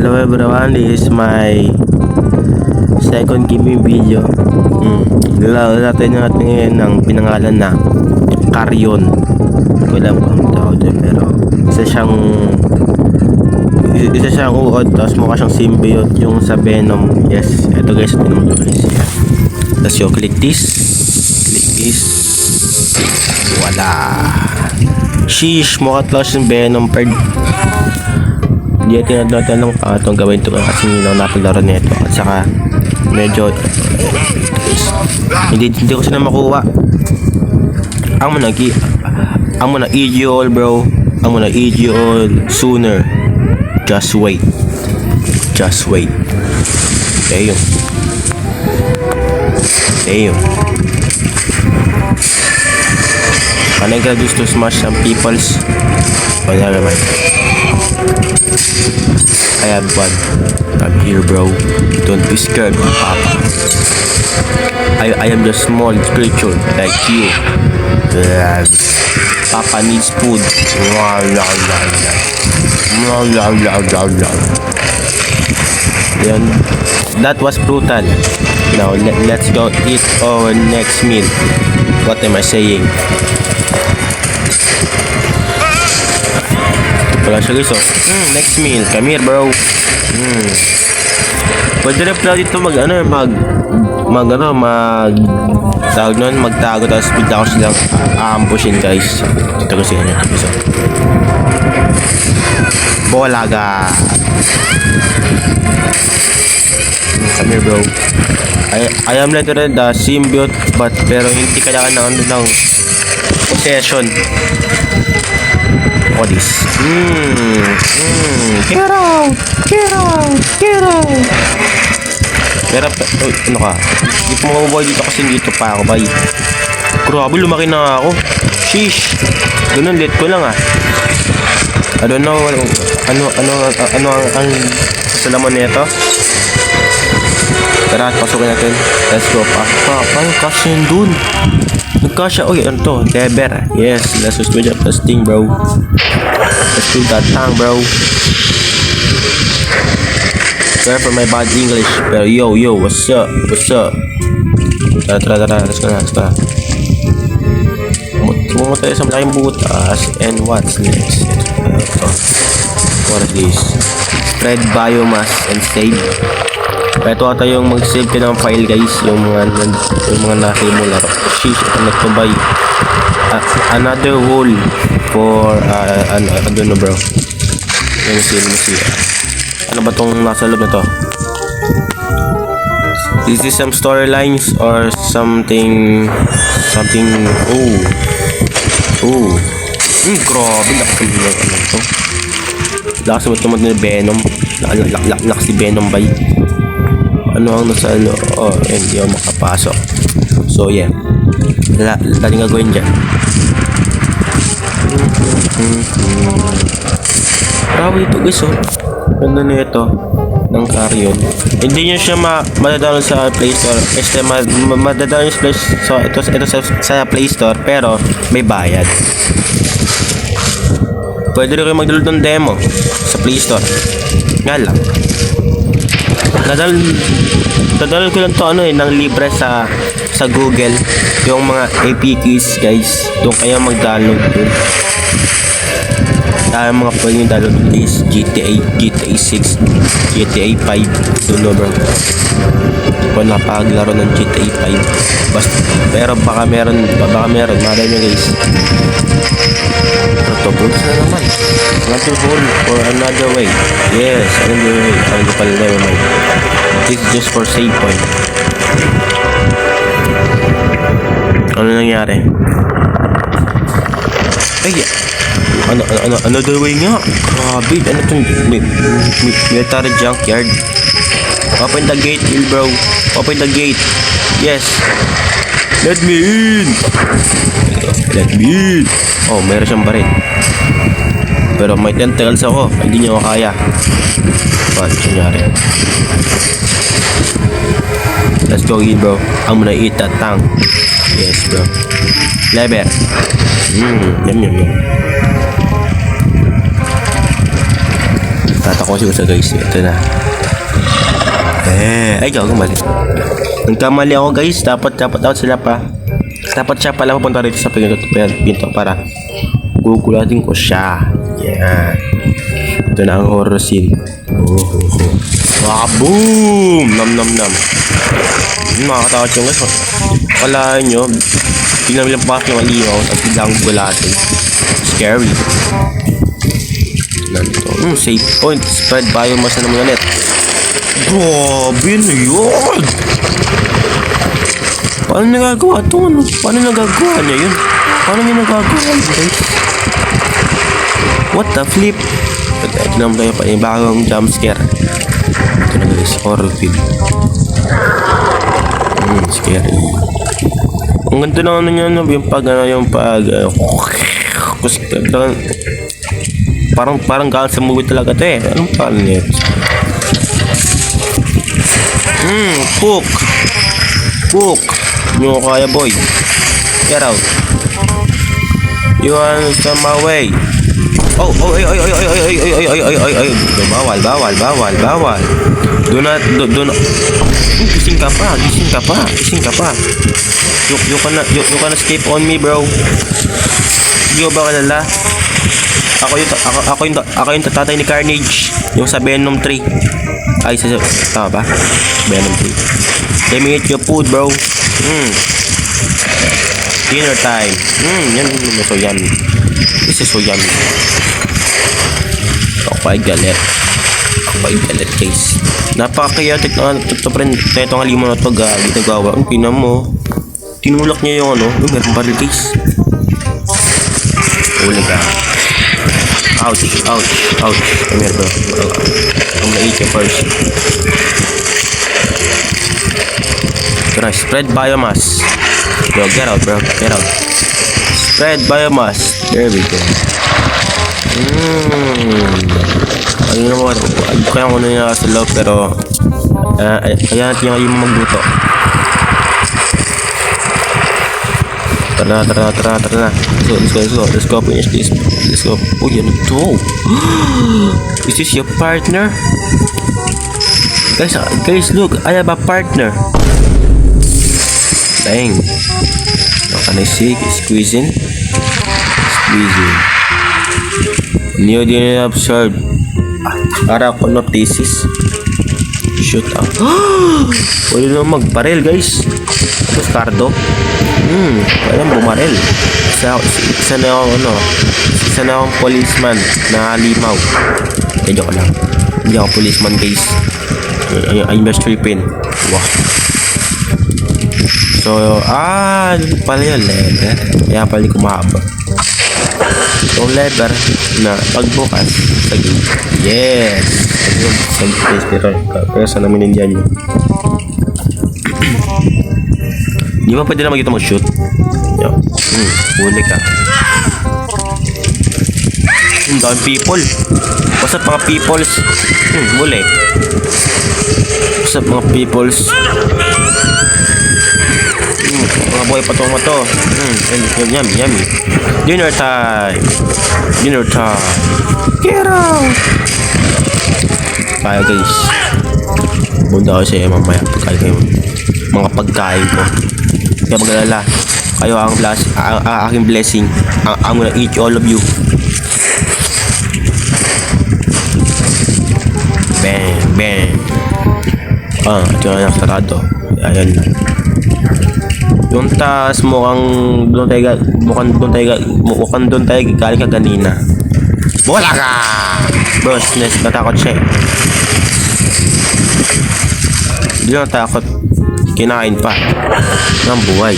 Hello everyone, this is my second gaming video. Natin ngayon ng pinangalan na Carrion. Hindi ko alam kung tawag dyan, pero isa siyang uod, tapos mukha siyang symbiote yung sa Venom. Yes, ito guys, ito naman guys. Tapos yung click this, wala. Sheesh, mukha talaga siyang Venom bird. Hindi natin ng itong gawin ito kasi hindi ako napaglaro nito, at saka medyo hindi ko sila makuha. Ang muna eat you all, bro. Ang muna eat you all sooner. Just wait. Damn. Can I graduate to smash some peoples? Wala naman. I have one. I'm here, bro. Don't be scared, Papa. I am just small creature like you. Papa needs food. Yan. That was brutal. Now let's go eat our next meal. What am I saying? Wala siya guys, oh. Next meal. Come here, bro. Pwede rin pala dito magtago, tapos bigla ko silang aambushin guys. Dito ko sila nyo. Bolaga. Come here, bro. I am literally the symbiote, pero hindi kailangan ng possession. What is? Get out! Pero, ano ka? Hindi ko mabubuhay dito kasi dito pa ako, bay. Grabe, lumaki na ako. Sheesh! Ganun, let ko lang ah. I don't know, ano ang salaman nito? Tara, pasukin natin. Let's go pa. Paano kasi yun dun? Nagkasya, ano to? Deber. Yes, let's just do that thing, bro. Let's do that thing, bro. Sorry for my bad English, pero yo, what's up? Tara, let's go. Tumungo tayo sa malaking butas, and what's next? What is this? Spread biomass and save. Ito ata yung mag-save ka ng file guys, yung mga na-save mo laro. Sheesh, nagtubay. Another hole for I don't know, bro. Let me see. Ano ba tong nasa loob na to? Is this some storylines or something? Grabe, nakakalimutan ko to. Lakas mo tumod ni Venom. Lak si Venom bay. Ano ang nasa ano? Hindi ako makapasok. So yeah, dating gagawin dyan. Grabe ito guys, oh. Ganda na ito ng Carrion. Hindi nyo siya madadalo sa Play Store. Madadalo sa Play Store, pero may bayad. Pwede rin kayo mag-download ng demo sa Play Store. Nga lang, dadalhin ko lang to ng libre sa Google, yung mga APKs guys. Doon kayo mag-download dun. Mga pwede yung download is GTA 6, GTA 5. Doon, bro. Kung napaglaro ng GTA 5 basta, pero baka meron malay nyo guys. Protoboots na naman. Another hole for another way. Yes, another way. Hindi pala, never mind. This is just for save point. Ano nangyari? Ay, another way nga. Grabe, ano itong military junkyard? Open the gate, bro. Open the gate. Yes. Let me in. Oh, meron siyang baril. Pero may tentacles ako. Hindi niyo kaya. Paano nangyari? Let's go in, bro. I'm gonna eat that tongue. Yes, bro. Leber. Yum. ako siguro guys. Ito na. Ay, gumali. Nagkamali ako guys. Dapat out sila pa. Dapat siya pala mapunta rito sa pinto para gugulatin ko siya. Yan. Ito na ang horror scene. Boom! Nam. Nakakatakot yung guys. Wala nyo. Tingnan lang pa yung aliwaw at biglang gulatin. Scary. Save point. Spread biomass na naman ulit. Grabe na yun! Paano nagagawa ito? Paano nagagawa niya yun? Paano niya nagagawa yun, guys? What the flip? Ito naman tayo pa yung bagong jumpscare. Ito na guys, horror film. Scary. Ang ganito na ano niya, parang galit sa movie talaga ito eh. Anong paano niya? Cook. Nyo kaya boy. Get out. You want some my way. Ay. Bawal. Do not. Gising ka pa. You can escape on me, bro. Hindi ba kalala? Ako yung tatay ni Carnage. Yung sa Venom 3. Ay, tama ba? Venom 3. Let me eat your food, bro. Dinner time. Yan so yummy. This is so yummy. Ako ay galit guys. Napaka-chaotic na ito friend. Ito nga limo na ito ginagawa. Ang pina mo. Tinulak niya yung meron baril guys. Huli ka. Ouch. Meron bro. I'm gonna eat you first. Gonna spread biomass. Bro, get out bro. Get out. Spread biomass. There we go. Ano naman, kaya ko na nila sa loob pero kaya natin yung magluto. Tara na. Let's go finish this. Let's go. Oh, yan ito. Is this your partner? Guys, look, I have a partner. Dang. How can I see? Squeezing. New dinner absurd. Para ko na thesis. Shoot up. Pwede naman magbaril guys. Tapos cardo. Kaya bumaril. Isa na akong policeman na limaw. Joke lang. Hindi ako policeman guys. I'm just tripping. Wow. So, pala yung leather. Kaya pala kumahaba. Yung leather na pagbukas sa gate. Yes! Sa gate. Pero saan namin nandiyan yun? Di ba pwede naman ito mag-shoot? Huli ka. Dami people. What's up mga peoples? Huli. What's up mga peoples? Mga boy patong mo to. Yummy. Dinner time. Get out. Kaya guys. Bunda ko siya mamaya pagkain kayo. Mga pagkain ko. Kaya mag-alala. Kayo ang aking blessing. I'm gonna eat all of you. Bang. Ito na nakasarado. Ayan na. Yung taas mukhang doon tayo galing ka kanina. Wala ka! Bros, natakot siya. Hindi lang natakot. Kinain pa. Ng buhay.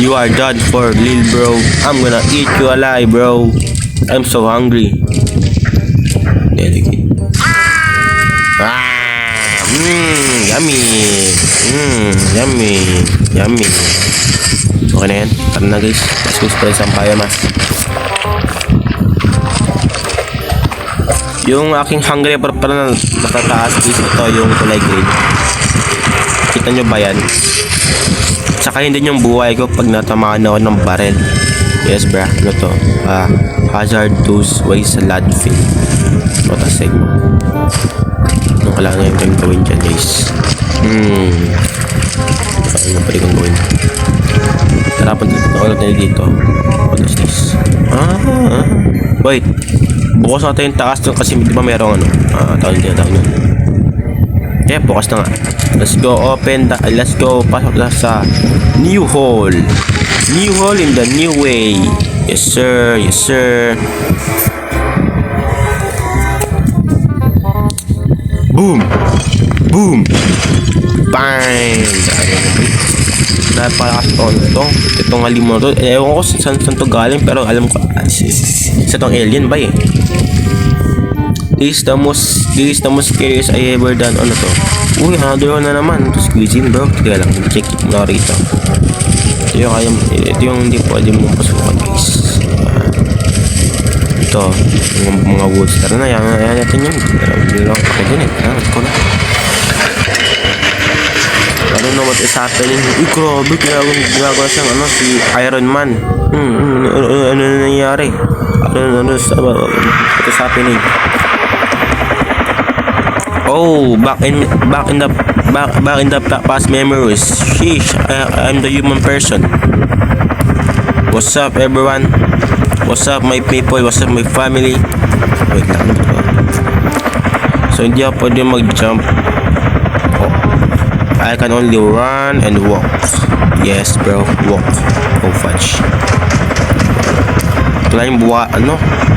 You are done for, lil bro. I'm gonna eat you alive, bro. I'm so hungry. Delicate. Yummy. Okay na yan. Tara na guys. Let's go spread some biomass. Yung aking hungry para natataas guys. Ito yung kulay green. Kita nyo ba yan? Tsaka yun din yung buhay ko pag natamaan ako ng barel. Yes bra, ano to? Hazardous waste landfill. What a segment. Anong kailangan yung gawin dyan guys? Ano pa rin kong gawin? Tara, punta tayo dito. What is this? Wait. Bukas natin yung taas doon kasi di ba merong ano? Tawag nun. Yeah, bukas na nga. Let's go open let's go pasok na sa new hall. New hall in the new way. Yes sir, yes sir. Boom! Boom! Bang! Napalakas to. Itong alimon to. Ewan ko saan to galing pero alam ko sa tong alien ba eh. This is the most scariest I ever done. Ano to? Uy, another one na naman. Ito squeezing bro. Kaya lang, check it na rito. Ito yung hindi pwede mong pasukan guys. Ito, yung mga woods. Tara na, yan natin yun. Hindi lang ako dyan eh. Let's go na. I don't know what is happening. Uy, grabe. Ginagawa siyang si Iron Man. Ano nangyayari? What is happening? Oh, back in the past memories. Sheesh, I'm the human person. What's up, everyone? What's up, my people? What's up, my family? Wait lang. So hindi ako pwede mag-jump. I can only run and walk. Yes, bro, walk. Oh, fudge. Climb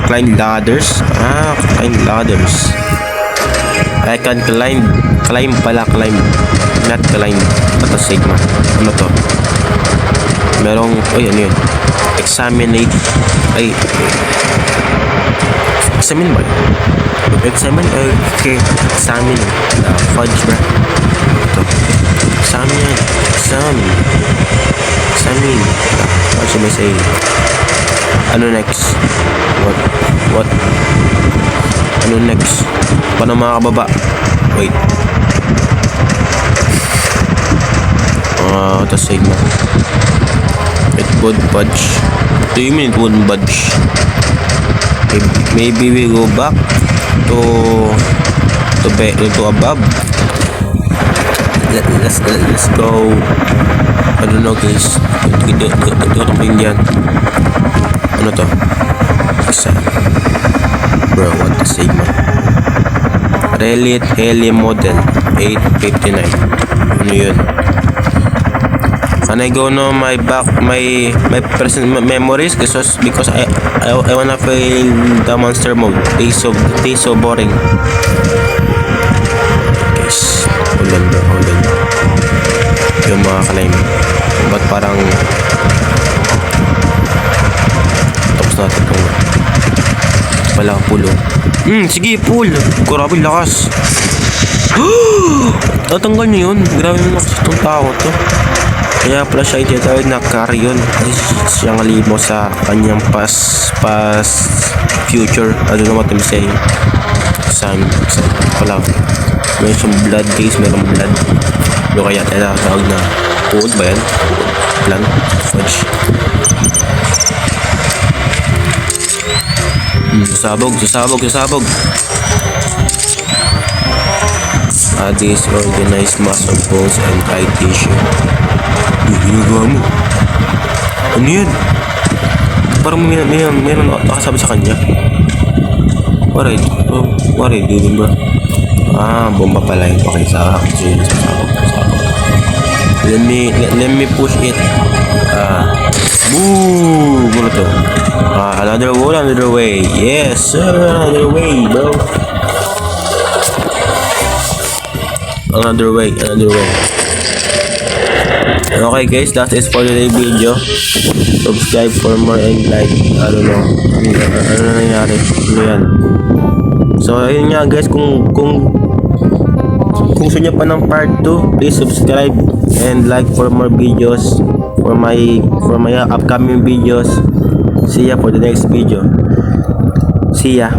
Climb ladders. Climb ladders. I can climb pala, not climb. Ito sigma. Ano to? Merong, ano yun? Examine ba? Okay. Examine. Fudge ba? Ito. Examine. What should I say? Ano next? What? Ano next? Paano makakababa? Wait. Ito sigma. It would budge. What do you mean it wouldn't budge? Maybe we go back to above. Let's go. I don't know guys. Ito itong yan. Ano to? Isa. Bro, what the sigma? Relit Heli Model 859. Ano yun? Can I go no my present memories because I wanna play the monster mode. They so boring. Guys, hold on. Yung mga climb. Ba't parang tapos natin itong wala pulo. Sige, pull. Grabe lakas. Tatanggal niyo yun. Grabe mo lakas itong tao to. Kaya pala siya ititawag na Carrion. Kasi siyang limo sa kanyang past future. I don't know what I'm saying. Saan pala. May siyang blood case. Merong blood. Ano kaya tawag na uod ba yan? Plan? Fudge. Sasabog. These organized mass of bones and tight tissue. Ginagawa mo. Ano yan? Parang may nakasabi sa kanya. What are you doing bro? Bomba pala yung pakisa. Let me push it. Boom! Ano to? Another way. Yes sir, another way bro. Another way. Okay guys, that is for today's video. Subscribe for more and like. I don't know. Ano nangyari? Ano yan? So ayun nga guys, kung gusto nyo pa ng part 2, please subscribe and like for more videos for my upcoming videos. See ya for the next video. See ya.